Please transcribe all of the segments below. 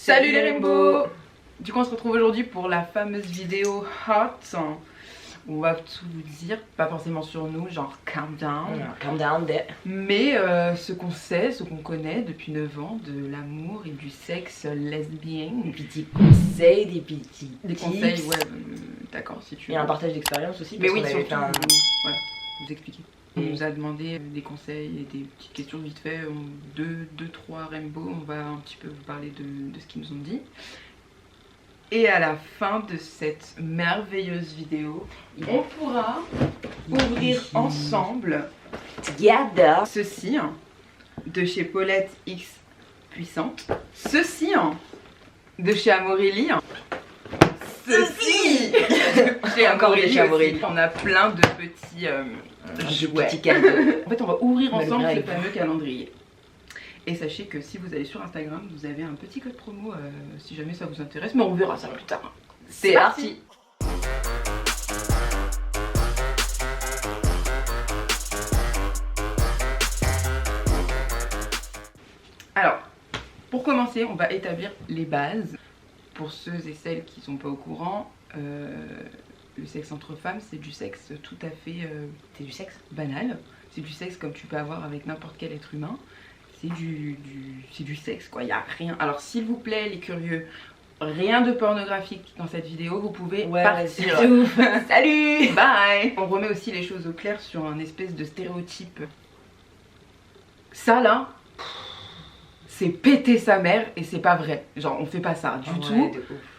Salut les Rainbow. Du coup on se retrouve aujourd'hui pour la fameuse vidéo Hot. On va tout vous dire, pas forcément sur nous, genre calm down. Calm down, mais ce qu'on sait, ce qu'on connaît depuis 9 ans de l'amour et du sexe lesbien. Des petits conseils, des petits Des tips. conseils, ouais, d'accord si tu veux. Et un partage d'expérience aussi. Mais oui, parce qu'on avait surtout, fait voilà, vous expliquer. On nous a demandé des conseils et des petites questions vite fait, trois Rainbow, on va un petit peu vous parler de ce qu'ils nous ont dit. Et à la fin de cette merveilleuse vidéo, on pourra ouvrir ensemble together ceci de chez Paulette X Puissante, ceci de chez Amorelie, ceci chez Encore des chez Amorelie. On a plein de petits jouets. petits cadeaux. En fait, on va ouvrir On va ensemble ce l'ouvrir avec fameux calendrier. Et sachez que si vous allez sur Instagram, vous avez un petit code promo si jamais ça vous intéresse, mais on verra ça plus tard. C'est parti. Alors, pour commencer, on va établir les bases. Pour ceux et celles qui ne sont pas au courant, le sexe entre femmes, c'est du sexe tout à fait C'est du sexe banal. C'est du sexe comme tu peux avoir avec n'importe quel être humain. C'est du sexe quoi, il n'y a rien. Alors s'il vous plaît les curieux, rien de pornographique dans cette vidéo, vous pouvez partir. Salut. Bye. On remet aussi les choses au clair sur un espèce de stéréotype. Ça là, c'est péter sa mère et c'est pas vrai. Genre on fait pas ça du tout,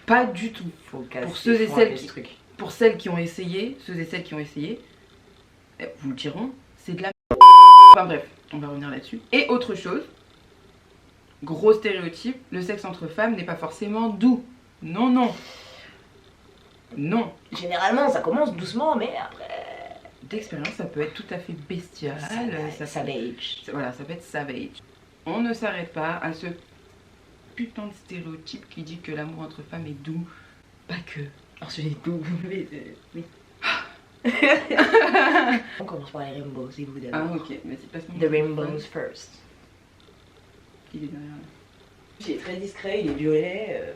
pas du tout. Faut casser, pour ceux et celles qui, pour celles qui ont essayé, ceux et celles qui ont essayé, vous le diront, c'est de la enfin bref, on va revenir là-dessus. Et autre chose, gros stéréotype, le sexe entre femmes n'est pas forcément doux. Non, non. Non. Généralement ça commence doucement mais après... D'expérience, ça peut être tout à fait bestial. Savage. Voilà, ça peut être savage. On ne s'arrête pas à ce putain de stéréotype qui dit que l'amour entre femmes est doux. Pas que. Ensuite doux. Oui. On commence par les rainbows, c'est vous d'abord. Ah ok, vas-y, passe-moi. The rainbows first. Il est derrière là. Il est très discret, il est violet.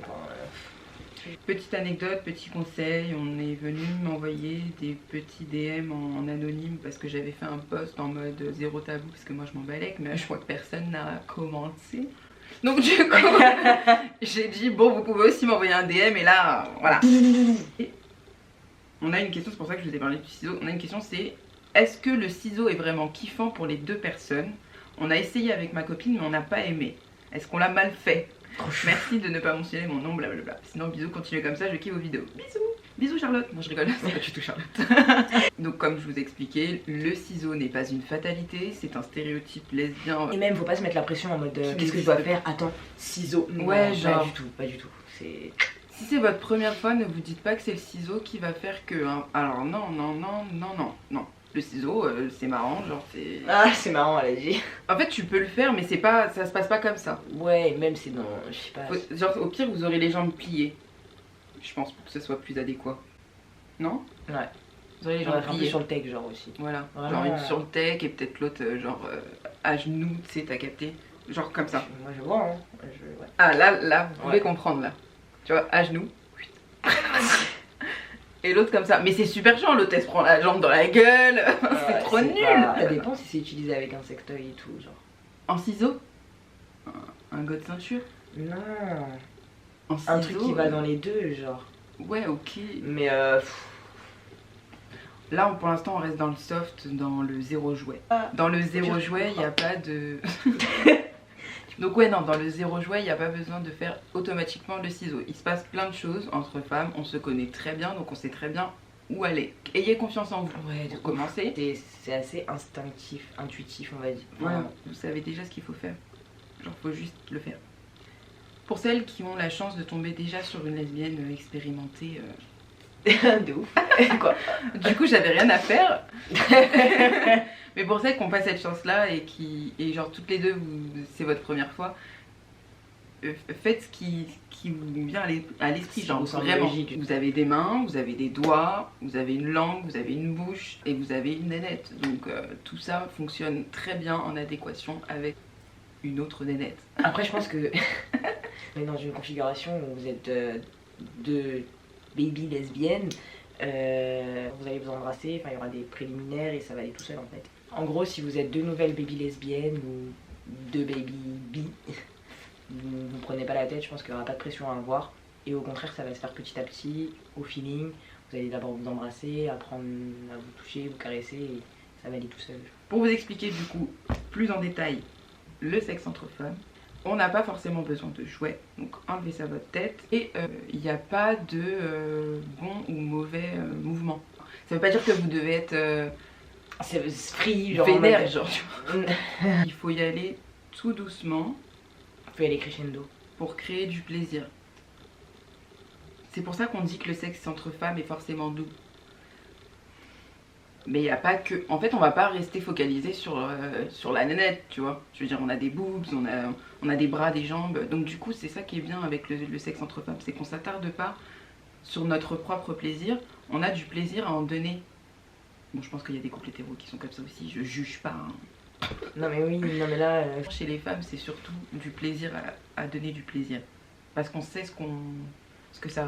Petite anecdote, petit conseil, on est venu m'envoyer des petits DM en anonyme parce que j'avais fait un post en mode zéro tabou parce que moi je m'en balèque, mais je crois que personne n'a commenté. Donc du coup, j'ai dit bon vous pouvez aussi m'envoyer un DM et là, voilà. Et on a une question, c'est pour ça que je vous ai parlé du ciseau, on a une question c'est est-ce que le ciseau est vraiment kiffant pour les deux personnes? On a essayé avec ma copine mais on n'a pas aimé. Est-ce qu'on l'a mal fait? Merci de ne pas mentionner mon nom, blablabla. Sinon, bisous, continuez comme ça, je kiffe vos vidéos. Bisous. Bisous Charlotte. Non, je rigole, c'est pas du tout Charlotte. Donc, comme je vous ai expliqué, le ciseau n'est pas une fatalité, c'est un stéréotype lesbien. Et même, faut pas se mettre la pression en mode qu'est-ce que je dois faire? Attends, ciseau. Ouais, non, genre. Pas du tout, pas du tout. C'est. Si c'est votre première fois, ne vous dites pas que c'est le ciseau qui va faire que. Hein. Alors, non, non, non, non, non, non. Le ciseau, c'est marrant, genre c'est... Ah, c'est marrant, elle a dit. En fait, tu peux le faire, mais c'est pas, ça se passe pas comme ça. Ouais, même c'est dans... Je sais pas... Genre, au pire, vous aurez les jambes pliées. Je pense, pour que ce soit plus adéquat. Non? Ouais. Vous aurez les jambes pliées. Un peu sur le tech, genre, aussi. Voilà. Vraiment. Genre une sur le tech et peut-être l'autre, genre, à genoux, tu sais, t'as capté. Genre comme ça. Moi, je vois, hein. Ouais. Ah, là, vous pouvez comprendre, là. Tu vois, à genoux. Et l'autre comme ça. Mais c'est super chiant, l'autre elle se prend la jambe dans la gueule. C'est trop nul. Ça dépend si c'est utilisé avec un sextoy et tout, genre. En ciseau? Un god de ceinture? Non. En ciseau, un truc qui va dans les deux, genre. Ouais, ok. Mais là, pour l'instant, on reste dans le soft, dans le zéro jouet. Dans le zéro jouet, il n'y a pas de... Donc ouais, non, dans le zéro jouet, il n'y a pas besoin de faire automatiquement le ciseau. Il se passe plein de choses entre femmes, on se connaît très bien, donc on sait très bien où aller. Ayez confiance en vous. Ouais, pour commencer. C'est assez instinctif, intuitif, on va dire. Voilà, vous savez déjà ce qu'il faut faire. Genre, faut juste le faire. Pour celles qui ont la chance de tomber déjà sur une lesbienne expérimentée... De ouf. Quoi? Du coup, j'avais rien à faire. Mais pour celles qui n'ont pas cette chance-là et qui, et genre toutes les deux, c'est votre première fois, faites ce qui vous vient à l'esprit. Genre vraiment, logique. Vous avez des mains, vous avez des doigts, vous avez une langue, vous avez une bouche et vous avez une nénette. Donc tout ça fonctionne très bien en adéquation avec une autre nénette. Après, je pense que On est dans une configuration où vous êtes deux baby lesbiennes. Vous allez vous embrasser, enfin il y aura des préliminaires et ça va aller tout seul en fait. En gros, si vous êtes deux nouvelles baby lesbiennes ou deux baby bi, vous prenez pas la tête, je pense qu'il n'y aura pas de pression à avoir. Et au contraire, ça va se faire petit à petit, au feeling. Vous allez d'abord vous embrasser, apprendre à vous toucher, vous caresser et ça va aller tout seul. Pour vous expliquer du coup plus en détail le sexe entre femmes, on n'a pas forcément besoin de jouets, donc enlevez ça à votre tête. Et il n'y a pas de bon ou mauvais mouvement. Ça veut pas dire que vous devez être c'est free, genre vénère, genre. Il faut y aller tout doucement. Il faut y aller crescendo. Pour créer du plaisir. C'est pour ça qu'on dit que le sexe entre femmes est forcément doux. Mais il n'y a pas que... En fait, on va pas rester focalisé sur la nénette, tu vois. Je veux dire, on a des boobs, on a des bras, des jambes. Donc du coup, c'est ça qui est bien avec le sexe entre femmes. C'est qu'on s'attarde pas sur notre propre plaisir. On a du plaisir à en donner. Bon, je pense qu'il y a des couples hétéros qui sont comme ça aussi. Je juge pas, hein. Non mais oui, non mais là... Chez les femmes, c'est surtout du plaisir à donner du plaisir. Parce qu'on sait ce que ça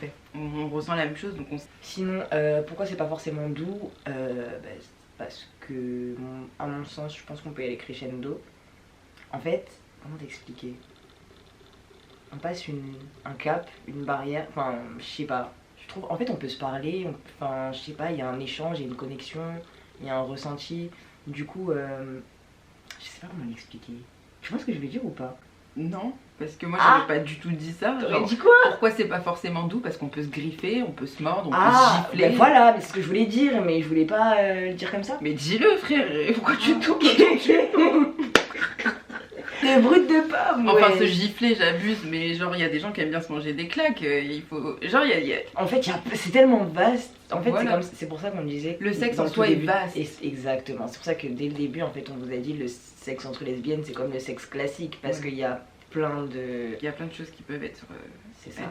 fait. On ressent la même chose, donc on... Sinon, pourquoi c'est pas forcément doux parce que, à mon sens, je pense qu'on peut y aller crescendo. En fait, comment t'expliquer? On passe un cap, une barrière, enfin, je sais pas. Je trouve, en fait, on peut se parler, enfin, je sais pas, il y a un échange, il y a une connexion, il y a un ressenti. Du coup, je sais pas comment l'expliquer. Tu vois ce que je veux dire ou pas? Non, parce que moi j'avais pas du tout dit ça. T'aurais dit quoi? Pourquoi c'est pas forcément doux? Parce qu'on peut se griffer, on peut se mordre, on peut se gifler. Ben voilà, mais c'est ce que je voulais dire, mais je voulais pas le dire comme ça. Mais dis-le frère, pourquoi tu tournes? T'es brute de pomme. Enfin ouais. se gifler j'abuse, mais genre il y a des gens qui aiment bien se manger des claques, il faut... Genre il y a... En fait c'est tellement vaste, en fait voilà. C'est pour ça qu'on disait le sexe en le soi est vaste. Exactement, c'est pour ça que dès le début en fait on vous a dit le sexe entre lesbiennes c'est comme le sexe classique, parce qu'il y a plein de... Il y a plein de choses qui peuvent être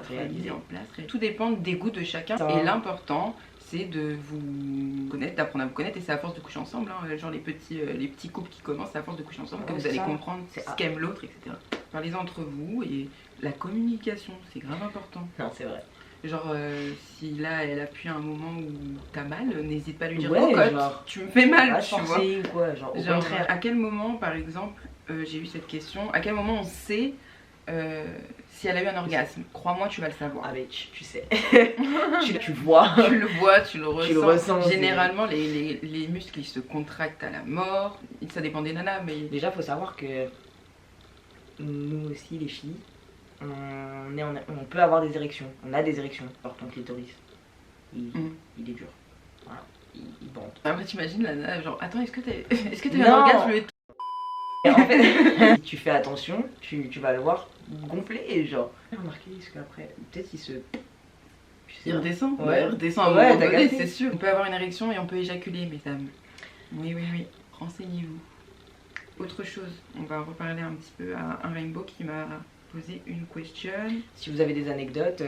réalisées en place. Tout dépend des goûts de chacun, et l'important c'est de vous connaître, d'apprendre à vous connaître, et c'est à force de coucher ensemble, hein, genre les petits couples qui commencent, c'est à force de coucher ensemble que vous allez comprendre ce qu'aime l'autre, etc. Parlez-en entre vous, et la communication, c'est grave important. Non, c'est vrai. Genre si là elle appuie à un moment où t'as mal, n'hésite pas à lui dire ouais, cocotte, genre, tu me fais mal, tu vois. Ou quoi, genre, au contraire. À quel moment par exemple, j'ai eu cette question, à quel moment on sait si elle a eu un orgasme? Crois-moi, tu vas le savoir. Ah mais tu sais. tu vois. Tu le vois, tu le ressens. Tu le ressens. Généralement les muscles ils se contractent à la mort. Ça dépend des nanas, mais... Déjà faut savoir que nous aussi les filles, on peut avoir des érections. On a des érections par ton clitoris. Il est dur. Voilà. Il bande. Après t'imagines la nana genre attends, est-ce que t'as eu un orgasme? Et en fait, si tu fais attention, tu vas le voir gonfler, genre. J'ai remarqué, parce qu'après, peut-être il se... Il redescend? Ouais, il redescend à un moment donné, c'est sûr. On peut avoir une érection et on peut éjaculer, mesdames. Oui, renseignez-vous. Autre chose, on va reparler un petit peu à un Rainbow qui m'a posé une question. Si vous avez des anecdotes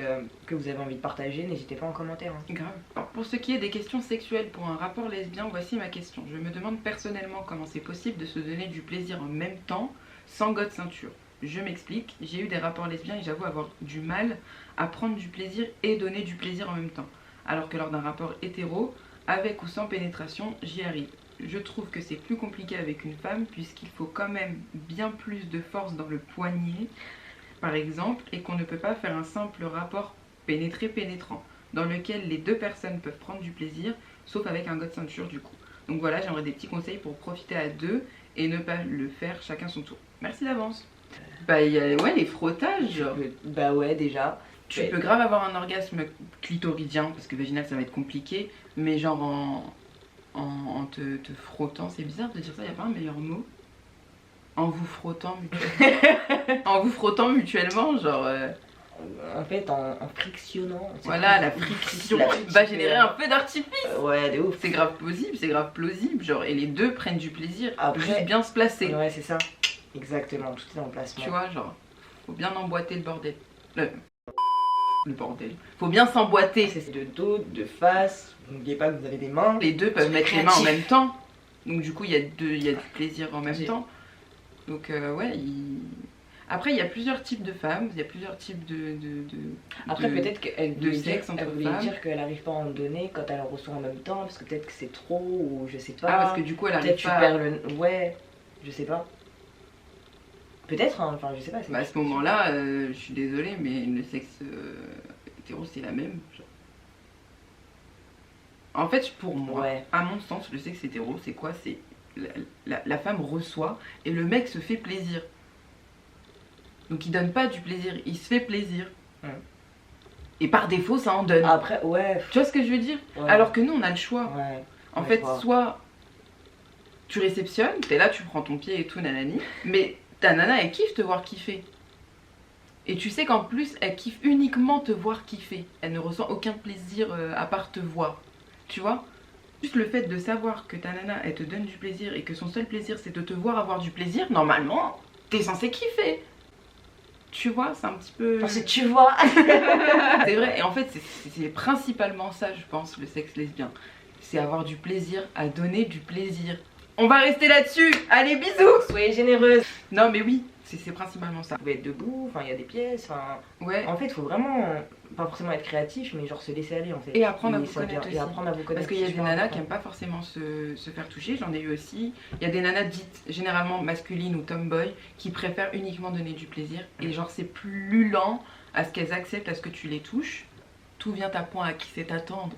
que vous avez envie de partager, n'hésitez pas en commentaire. Hein. Grave. Alors, pour ce qui est des questions sexuelles pour un rapport lesbien, voici ma question. Je me demande personnellement comment c'est possible de se donner du plaisir en même temps sans god ceinture. Je m'explique, j'ai eu des rapports lesbiens et j'avoue avoir du mal à prendre du plaisir et donner du plaisir en même temps. Alors que lors d'un rapport hétéro, avec ou sans pénétration, j'y arrive. Je trouve que c'est plus compliqué avec une femme puisqu'il faut quand même bien plus de force dans le poignet, par exemple, et qu'on ne peut pas faire un simple rapport pénétré-pénétrant, dans lequel les deux personnes peuvent prendre du plaisir, sauf avec un god ceinture du coup. Donc voilà, j'aimerais des petits conseils pour profiter à deux et ne pas le faire chacun son tour. Merci d'avance. Bah il y a les frottages genre. Bah ouais déjà. Tu peux grave avoir un orgasme clitoridien, parce que vaginal ça va être compliqué, mais genre en te frottant, c'est bizarre de dire ça, il n'y a pas un meilleur mot? En vous frottant mutuellement. En vous frottant mutuellement, genre... En fait, en frictionnant. Voilà, la friction va générer un feu d'artifice. Ouais, de ouf. C'est grave plausible, genre, et les deux prennent du plaisir. Après, juste bien se placer. Ouais, c'est ça. Exactement, tout est en placement. Tu vois, genre, faut bien emboîter le bordel. Le bordel. Faut bien s'emboîter. C'est de dos, de face. N'oubliez pas que vous avez des mains. Les deux peuvent mettre les mains en même temps. Donc du coup, il y a du plaisir en même temps. Donc ouais, Après, il y a plusieurs types de femmes, il y a plusieurs types Après, peut-être qu'elle de sexe entre voulait femmes. dire qu'elle arrive pas à en donner quand elle en reçoit en même temps, parce que peut-être que c'est trop, ou je sais pas. Ah, parce que du coup, elle arrive peut-être tu pas. perds le. Ouais, je sais pas. Peut-être, hein, enfin, je sais pas. Bah, à ce moment-là, je suis désolée, mais le sexe hétéro, c'est la même. Genre. En fait, pour moi, Ouais. à mon sens, le sexe hétéro, c'est quoi? C'est la femme reçoit et le mec se fait plaisir. Donc il donne pas du plaisir, il se fait plaisir. Ouais. Et par défaut, ça en donne. Après, ouais. Tu vois ce que je veux dire? Ouais. Alors que nous, on a le choix. Ouais. En Ouais, fait, je vois. soit tu réceptionnes, t'es là, tu prends ton pied et tout, nanani, mais ta nana, elle kiffe te voir kiffer. Et tu sais qu'en plus, elle kiffe uniquement te voir kiffer. Elle ne ressent aucun plaisir à part te voir. Tu vois? Juste le fait de savoir que ta nana, elle te donne du plaisir et que son seul plaisir, c'est de te voir avoir du plaisir, normalement, t'es censé kiffer. Tu vois, c'est un petit peu... Enfin, c'est tu vois. C'est vrai, et en fait, c'est principalement ça, je pense, le sexe lesbien. C'est avoir du plaisir, à donner du plaisir. On va rester là-dessus. Allez, bisous. Soyez généreuse. Non, mais oui, c'est principalement ça. Vous pouvez être debout, enfin, il y a des pièces, enfin. Ouais. En fait, il faut vraiment, pas forcément être créatif, mais genre se laisser aller en fait. Et apprendre à vous ça connaître vient- aussi. Et apprendre à vous connaître. Parce qu'il y a c'est des super nanas qui important. aiment pas forcément se faire toucher, j'en ai eu aussi. Il y a des nanas dites généralement masculines ou tomboy qui préfèrent uniquement donner du plaisir. Et genre c'est plus lent à ce qu'elles acceptent à ce que tu les touches. Tout vient à point à qui sait attendre.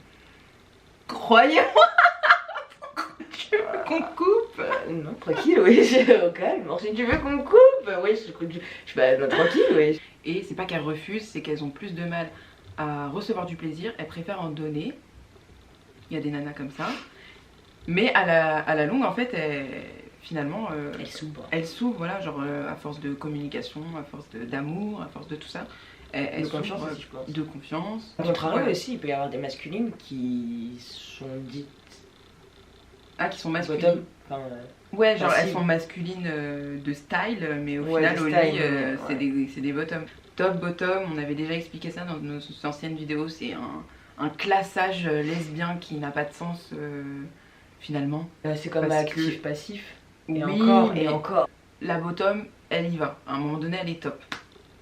Croyez-moi. Tu veux qu'on coupe? Non, tranquille, oui, au calme. Alors, si tu veux qu'on coupe, oui, je suis bah, non, tranquille, oui. Et c'est pas qu'elles refusent, c'est qu'elles ont plus de mal à recevoir du plaisir, elles préfèrent en donner. Il y a des nanas comme ça. Mais à la longue, en fait, finalement, Elle s'ouvre. elles s'ouvrent, voilà, genre à force de communication, à force d'amour, à force de tout ça. Elles De confiance s'ouvrent, aussi, je pense. de confiance. Au contraire Ouais. aussi, il peut y avoir des masculines qui sont dites Ah, qui sont masculines. bottom. Enfin, Ouais, genre elles passives. sont masculines de style, mais au Ouais, final, de au style, lit, ouais. c'est des bottoms. Top, bottom, on avait déjà expliqué ça dans nos anciennes vidéos, c'est un classage lesbien qui n'a pas de sens finalement. c'est comme Parce actif, passif. Oui, Et encore, mais et encore. la bottom, elle y va. À un moment donné, elle est top.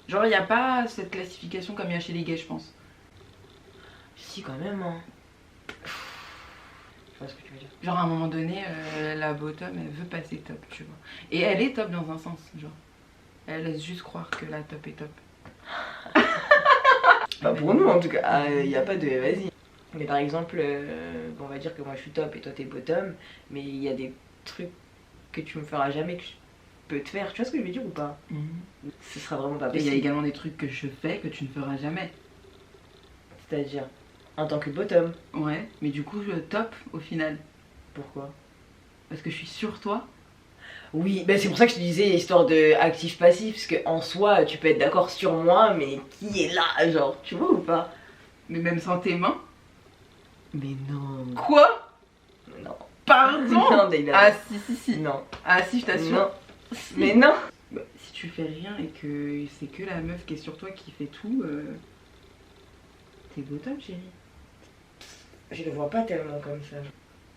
Genre, il n'y a pas cette classification comme il y a chez les gays, je pense. Si, quand même, hein. Je vois ce que tu veux dire. Genre, à un moment donné, la bottom, elle veut passer top, tu vois. Et elle est top dans un sens, genre. Elle laisse juste croire que la top est top. Pas pour nous en tout cas, il n'y a pas de vas-y. Mais par exemple, on va dire que moi je suis top et toi t'es bottom, mais il y a des trucs que tu me feras jamais que je peux te faire, tu vois ce que je veux dire ou pas? Ce sera vraiment pas Et il y a possible. également des trucs que je fais que tu ne feras jamais. C'est-à-dire, en tant que bottom, Ouais, mais du coup, top au final. pourquoi? Parce que je suis sur toi. Oui, ben c'est pour ça que je te disais histoire de actif-passif, parce que en soi tu peux être d'accord sur moi, mais qui est là, genre, tu vois ou pas? Mais même sans tes mains. Mais non. Quoi? Non. Pardon? Non, Dayla. Ah si. Non. Ah si, je t'assure. Non. Si. Mais non. Bah, si tu fais rien et que c'est que la meuf qui est sur toi qui fait tout, t'es bottom, chérie. Je le vois pas tellement comme ça.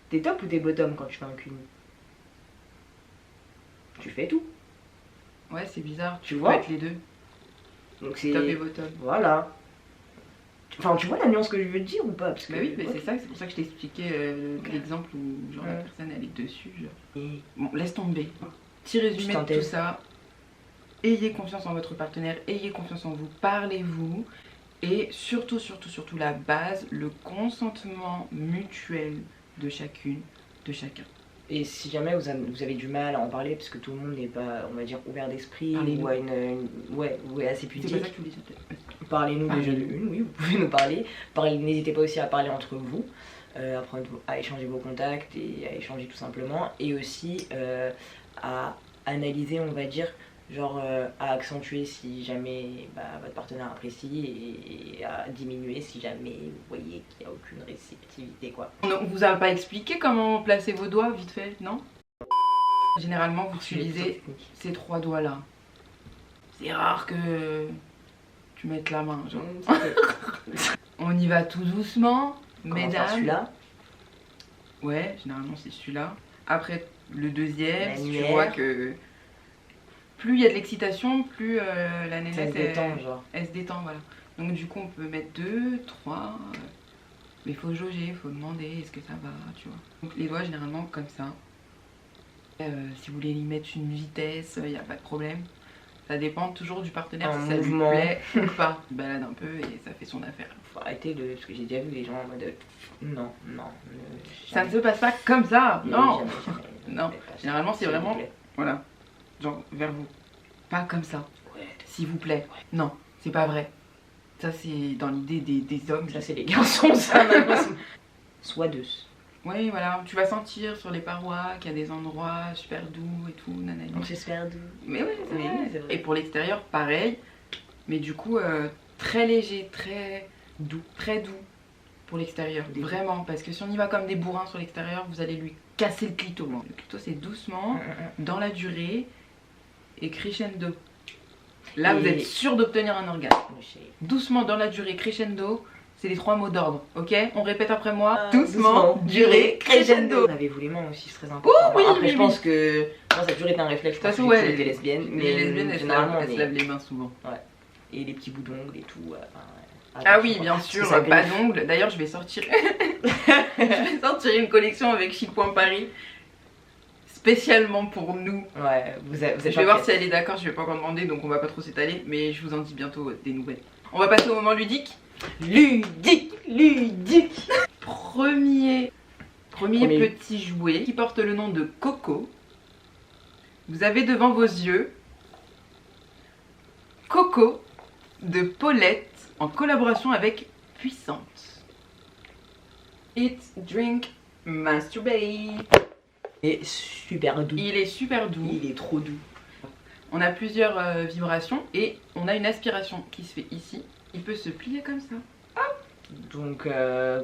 T'es top ou t'es bottom quand tu fais un cul? Tu fais tout. Ouais, c'est bizarre. Tu peux vois être les deux. Donc c'est. Top et bottom. Voilà. Enfin, tu vois la nuance que je veux te dire ou pas? Parce que Bah oui, mais c'est ça, c'est pour ça que je t'ai expliqué l'exemple où genre la Ouais. personne elle est dessus. Genre. Et- Bon, laisse tomber. Petit résumé Je de t'entends. tout ça. Ayez confiance en votre partenaire, ayez confiance en vous, parlez-vous. Et surtout, la base, le consentement mutuel de chacune, de chacun. Et si jamais vous avez du mal à en parler, parce que tout le monde n'est pas, on va dire, ouvert d'esprit Parlez-nous. ou à ouais, ou est assez C'est pudique, pas ça que tu voulais dire. parlez-nous déjà de Parlez-nous. une, oui, vous pouvez nous parler. N'hésitez pas aussi à parler entre vous, à échanger vos contacts et à échanger tout simplement. Et aussi à analyser, on va dire, genre à accentuer si jamais votre partenaire apprécie et à diminuer si jamais vous voyez qu'il n'y a aucune réceptivité, quoi. On vous a pas expliqué comment placer vos doigts vite fait, non? Généralement, vous utilisez ces 3 doigts là. C'est rare que tu mettes la main, genre. On y va tout doucement, mesdames. Celui-là. Ouais, généralement c'est celui-là. Après le deuxième, si tu Manuel. vois que plus il y a de l'excitation, plus la Ça nénette se détend, genre. elle se détend, voilà. Donc du coup on peut mettre 2, 3, mais il faut jauger, il faut demander est-ce que ça va, tu vois. Donc les doigts généralement comme ça. Si vous voulez y mettre une vitesse, il n'y a pas de problème. Ça dépend toujours du partenaire si ça lui plaît ou pas. Il balade un peu et ça fait son affaire. Faut arrêter de... Parce que j'ai déjà vu les gens en mode... Non, non. Ça ne se passe pas comme ça, non. Jamais, Non, généralement c'est vraiment... plaît. Voilà, genre vers vous. Pas comme ça, Ouais. s'il vous plaît. Non, c'est pas vrai. Ça c'est dans l'idée des hommes. Ça c'est les garçons, ça maintenant. Soit deux. Oui, voilà, tu vas sentir sur les parois qu'il y a des endroits super doux et tout, nanani. Donc j'espère doux. Mais oui, Oui, c'est vrai. Et pour l'extérieur, pareil. Mais du coup, très léger, très doux pour l'extérieur. Vraiment, parce que si on y va comme des bourrins sur l'extérieur, vous allez lui casser le clito. Le clito, c'est doucement, dans la durée et crescendo. Là, vous êtes sûr d'obtenir un orgasme. Doucement, dans la durée, crescendo. C'est les 3 mots d'ordre, ok? On répète après moi. Doucement, durée, crescendo. Lavez-vous les mains aussi, c'est très important. Oh, oui, après, oui, je pense que... Moi, ça a toujours été un réflexe. De toute façon, ouais, les lesbiennes. Mais les lesbiennes, elles se lavent les mains souvent. Ouais. Et les petits bouts d'ongles et tout. Ah oui, bien sûr, pas d'ongles. D'ailleurs, je vais sortir... je vais sortir une collection avec Chic.Paris. Paris. Spécialement pour nous. Ouais, vous êtes je vais voir si elle est d'accord, je vais pas encore demander, donc on va pas trop s'étaler. Mais je vous en dis bientôt des nouvelles. On va passer au moment ludique. Ludique. Premier petit jouet qui porte le nom de Coco. Vous avez devant vos yeux Coco de Paulette en collaboration avec Puissante. Eat, drink, masturbate. Et super doux. Il est super doux. Il est trop doux. On a plusieurs vibrations et on a une aspiration qui se fait ici. Il peut se plier comme ça. Donc,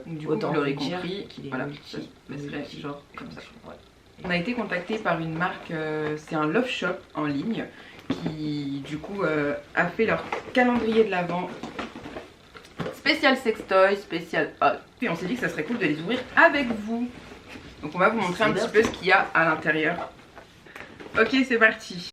du coup, autant vous l'aurez dire compris, qu'il est voilà, multi, ça serait genre comme ça. Ouais. On a été contacté par une marque, c'est un love shop en ligne qui du coup a fait leur calendrier de l'Avent spécial sextoy, spécial hot. Puis on s'est dit que ça serait cool de les ouvrir avec vous. Donc on va vous montrer un petit peu ce qu'il y a à l'intérieur. Ok, c'est parti.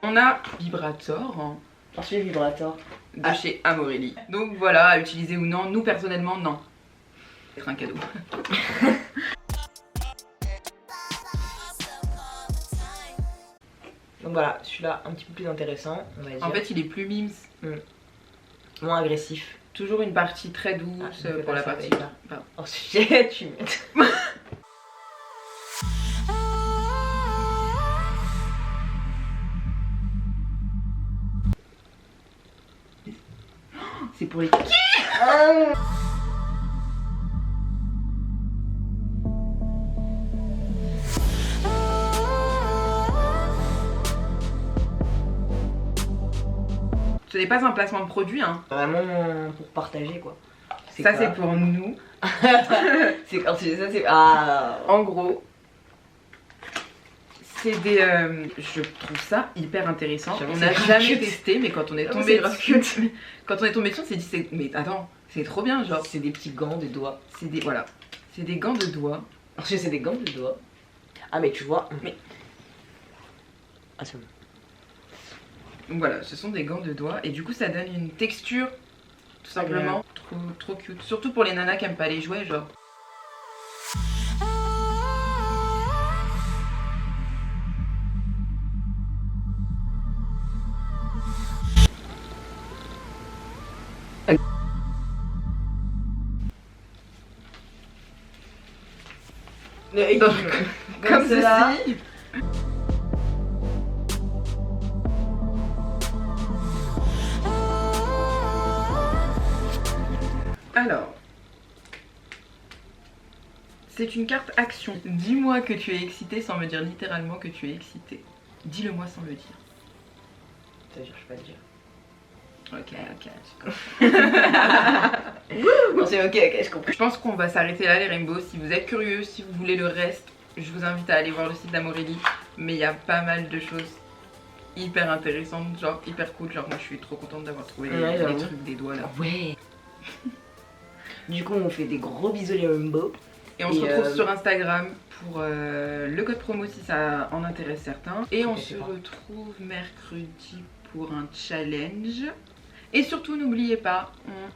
On a Vibrator Ensuite, vibrator de chez Amorelli. Donc voilà, à utiliser ou non, nous personnellement non. C'est un cadeau. Donc voilà, celui-là un petit peu plus intéressant, on va dire. En fait, il est plus mimes. Moins agressif. Toujours une partie très douce pour la partie. Ensuite, tu mets. C'est pour les... Ce n'est pas un placement de produit, hein. Vraiment pour partager, quoi. Ça, c'est pour nous. C'est quand tu dis ça, c'est... Ah. En gros, c'est des... je trouve ça hyper intéressant. On n'a jamais testé, mais quand on est tombé dessus... Quand on est tombé dessus, on s'est dit, mais attends, c'est trop bien, genre. C'est des petits gants de doigts. C'est des... Voilà. C'est des gants de doigts. Ensuite, c'est des gants de doigts. Ah, mais tu vois... Mais... Ah, c'est bon. Donc voilà, ce sont des gants de doigts. Et du coup, ça donne une texture, tout simplement, trop cute. Surtout pour les nanas qui aiment pas les jouets, genre. Donc, comme ceci. Alors, c'est une carte action. Dis-moi que tu es excité sans me dire littéralement que tu es excité. Dis-le-moi sans le dire. C'est-à-dire, je vais pas le dire. Ok. Non, c'est ok, je comprends. Je pense qu'on va s'arrêter là, les rainbows. Si vous êtes curieux, si vous voulez le reste, je vous invite à aller voir le site d'Amorelli. Mais il y a pas mal de choses hyper intéressantes, genre hyper cool. Genre, moi je suis trop contente d'avoir trouvé les trucs des doigts là. Ouais. Du coup, on fait des gros bisous les rainbows. Et on se retrouve sur Instagram pour le code promo si ça en intéresse certains. Et on se retrouve mercredi pour un challenge. Et surtout n'oubliez pas,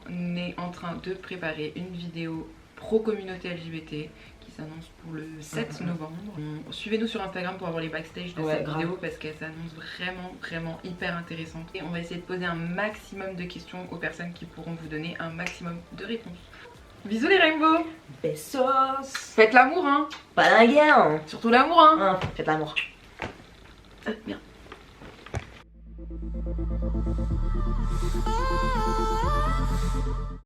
on est en train de préparer une vidéo pro communauté LGBT qui s'annonce pour le 7 novembre. Suivez-nous sur Instagram pour avoir les backstage de cette vidéo parce qu'elle s'annonce vraiment hyper intéressante. Et on va essayer de poser un maximum de questions aux personnes qui pourront vous donner un maximum de réponses. Bisous les rainbows. Besos. Faites l'amour hein. Pas la guerre. Surtout l'amour hein. Faites l'amour. Merde.